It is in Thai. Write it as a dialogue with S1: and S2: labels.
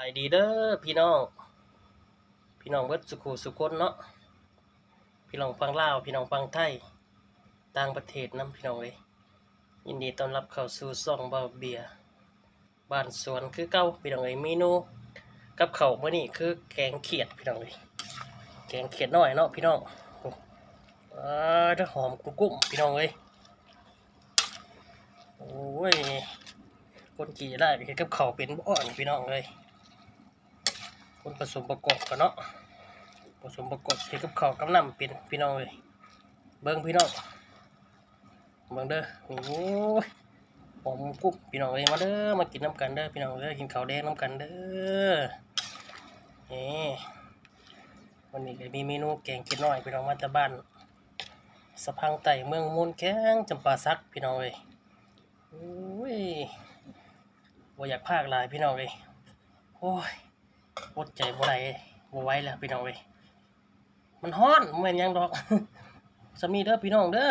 S1: ายดีเด้อพี่น้องเบิดสุขุสุคนเนาะพี่น้องฟังลาวพี่น้องฟังไทยต่างประเทศนํพี่น้องเลยยินดีต้อนรับเข้าสู่ช่องเบาเบียร์บ้านสวนคือเก่าพี่น้องเอ้ยเมนูกับข้าวมื้อนี้คือแกงเขียดพี่น้องเอ้ยแกงเขียดน้อยเนาะพี่น้องหอมกุ้มพี่น้องเอ้ยโอ้ยคนกี่จะได้ไปเฮ็ดกับข้าวเป็นบ่อ่อนพี่น้องเอ้ยคนผสมประกอบกันเนาะผสมประกอบเฮ็ดกับข้าวกับน้ำเป็นพี่น้องเอ้ยเบิ่งพี่น้องเบิ่งเด้อโอ้ยหอมกุ้งพี่น้องเอ้ยมาเด้อมากินน้ำกันเด้อพี่น้องเด้อกินข้าวแดงน้ำกันเด้อนี่วันนี้ก็มีเมนูแกงเขียดน้อยพี่น้องมาจากบ้านสะพังไต่เมืองมูลแข้งจำปาสักพี่น้องเอ้ยโอ้ยบ่อยากพากหลายพี่น้องเอ้ยโอ้ยอดใจบ่ได้บ่ไหวแล้วพี่น้องเอ้ยมันฮ้อนเหมือนยังดอกสามีเด้อพี่น้องเด้อ